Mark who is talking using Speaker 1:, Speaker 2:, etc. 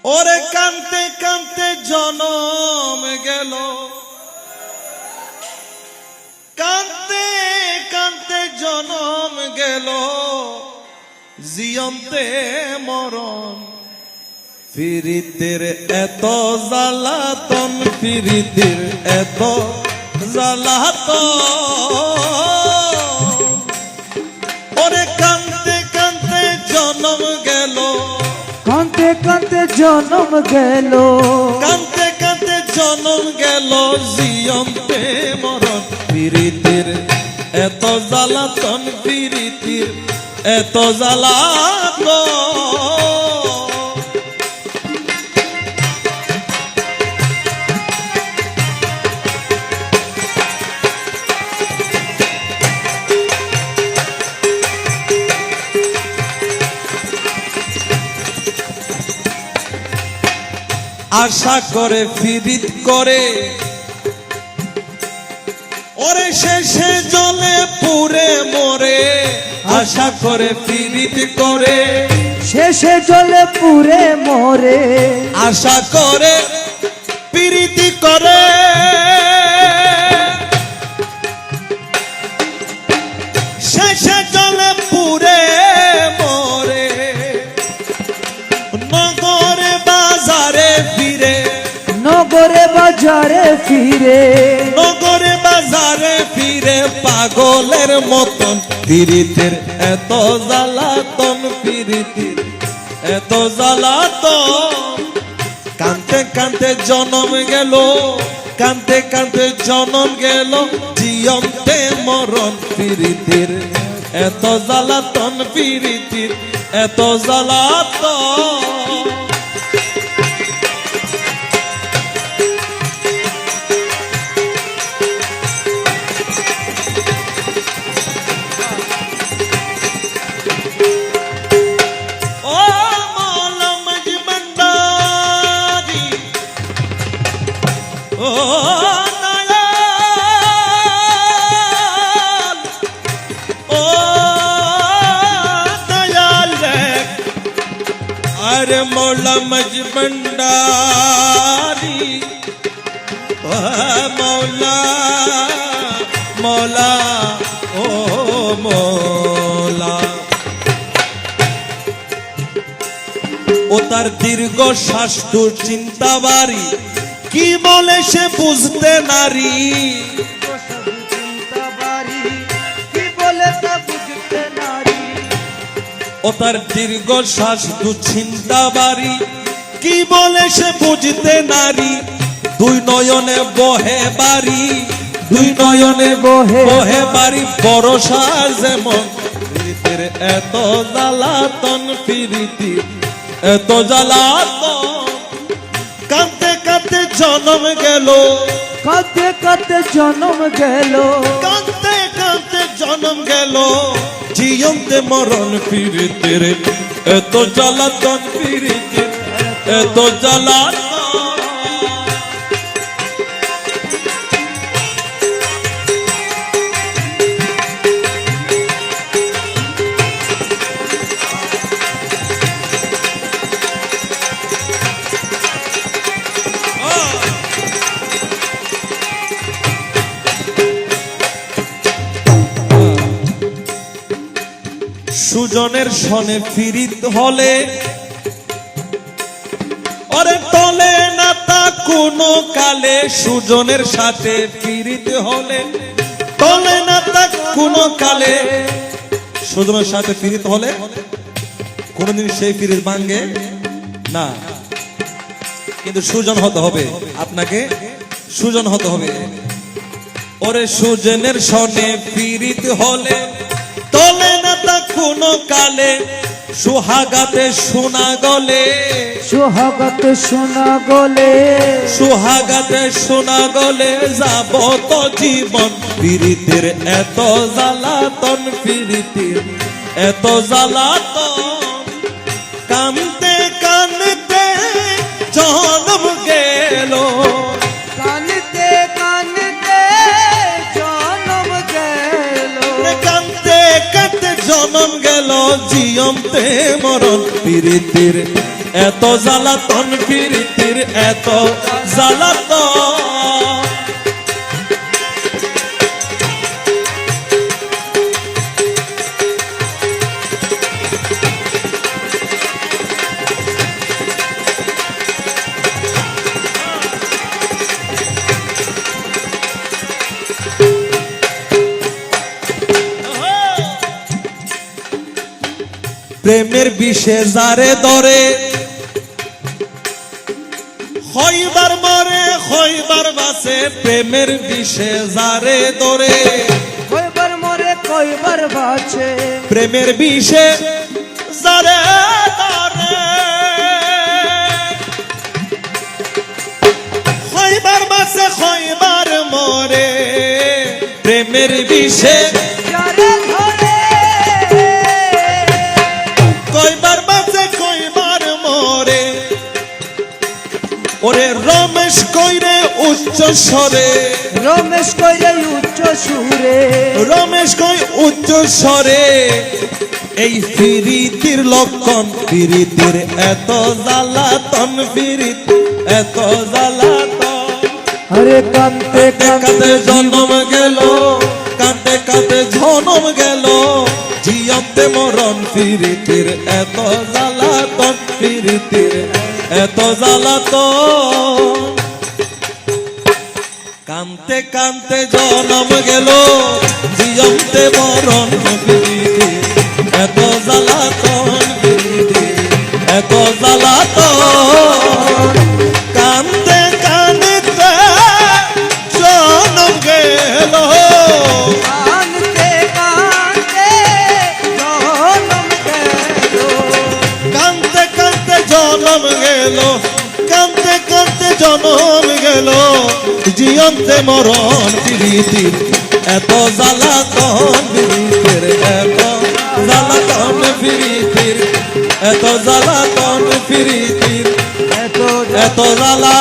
Speaker 1: ওরে কানতে কানতে জনম গেল, কানতে কানতে জনম গেল, জিয়ন্তে মরণ। ফিরিতের এত জ্বালাতন, ফিরিতের এত জ্বালাতন। ওরে কানতে কানতে জনম গেল,
Speaker 2: কানতে কানতে জনম গেল,
Speaker 1: কানতে কানতে জনম গেল, জিয়ন্তে মরণ। ফিরিতের এত জ্বালাতন, ফিরিতের এত জ্বালাতন। আশা করে ফিরিত করে, ওরে শেষে জলে পুরে মরে। আশা করে ফিরিত করে,
Speaker 2: শেষে জলে পুরে মরে।
Speaker 1: আশা করে প্রীতি করে, শেষে জলে পুরে মরে। নগরে বাজারে ফিরে,
Speaker 2: নগরে বাজারে ফিরে,
Speaker 1: নগরে বাজারে ফিরে পাগলের মতন। ফিরিতের এত জ্বালাতন, ফিরিতের এত জ্বালাতন। কানতে কানতে জনম গেল, কানতে কানতে জনম গেল, জিয়ন্তে মরণ। ফিরিতের এত জ্বালাতন, ফিরিতের এত জ্বালাতন। अरे मौला मज भंडारी, मौला मौला ओ मौला। ও তার দীর্ঘ শ্বাসটুর চিন্তা বাড়ি, কি বলে সে বুঝতে নারী। ও তার দীর্ঘ শ্বাস দুশ্চিন্তা বাড়ি, কি বলে সে বুঝতে নারী। দুই নয়নে বহে বাড়ি, দুই নয়নে বহে বাড়ি, বরষা যেমন। ফিরিতের এত জ্বালাতন, ফিরিতের এত জ্বালাতন। কাঁদতে কাঁদতে জনম গেল,
Speaker 2: কাঁদতে কাঁদতে জনম গেল,
Speaker 1: কাঁদতে কাঁদতে জনম গেল, জিয়ন্তে মরণ। ফিরিতের এত জ্বালাতন, ফিরিতের এত জ্বালাতন। সুজনের সনে ফিরিত হলে, ওরে টলে না তা কোনো কালে। সুজনের সাথে ফিরিত হলে, টলে না তা কোনো কালে। সুজনের সাথে ফিরিত হলে কোনদিন সেই ফিরিত ভাঙ্গে না, কিন্তু সুজন হতে হবে, আপনাকে সুজন হতে হবে। ওরে সুজনের সনে ফিরিত হলে, টলে না তা কোনো কালে। সুহাগাতে শোনা গলে,
Speaker 2: সোহাগাতে শোনা গলে,
Speaker 1: সুহাগাতে শোনা গলে, যাব তো জীবন। ফিরিতের এত জ্বালাতন, ফিরিতের এত জ্বালাতন। কানতে কানতে জনম গেল,
Speaker 2: কানতে কানতে জনম গেল,
Speaker 1: কানতে কানতে জনম গেল, জিয়ন্তে মরণ। প্রীতির এত জ্বালাতন প্রীতির এত জ্বালাতন। প্রেমের বিষে যারে ধরে হইবার মরে হইবার বাসে, প্রেমের বিষে যারে ধরে
Speaker 2: কয়বার মরে কয়বার বাঁচে,
Speaker 1: প্রেমের বিষে যারে ধরে হইবার বাসে হইবার মরে, প্রেমের বিষে
Speaker 2: যারে ধরে
Speaker 1: কয়বার বাসে কয়বার মরে। ওরে রমেশ কইরে উচ্চ স্বরে,
Speaker 2: রমেশ কইরে উচ্চ সুরে,
Speaker 1: রমেশ কই উচ্চ স্বরে, এই প্রীতির লক্ষণ প্রীতির এত জ্বালাতন, প্রীত এত জ্বালাতন।
Speaker 2: আরে কান্তে
Speaker 1: কাঁদতে জন্ম গেল, কাঁদতে কাঁদতে জন্ম গেল, জিয়ন্তে মরণ প্রীতির এত জ্বালাতন, প্রীতির এত জ্বালাতন। কান্তে কান্তে জন্ম গেল, জিয়ন্তে মরণ প্রীতির এত জ্বালাতন, প্রীতির এত জ্বালাতন। কান্তে কান্তে জন্ম গেল,
Speaker 2: কান্তে কান্তে জনম গেল,
Speaker 1: কান্তে কান্তে জন্ম গেল, কান্তে কান্তে জন্ম গেল, জিয়ন্তে মরণ প্রীতির এত জ্বালাতন, প্রীতির এত জ্বালাতন, প্রীতির এত জ্বালাতন, প্রীতির
Speaker 2: এত
Speaker 1: এত জ্বালা।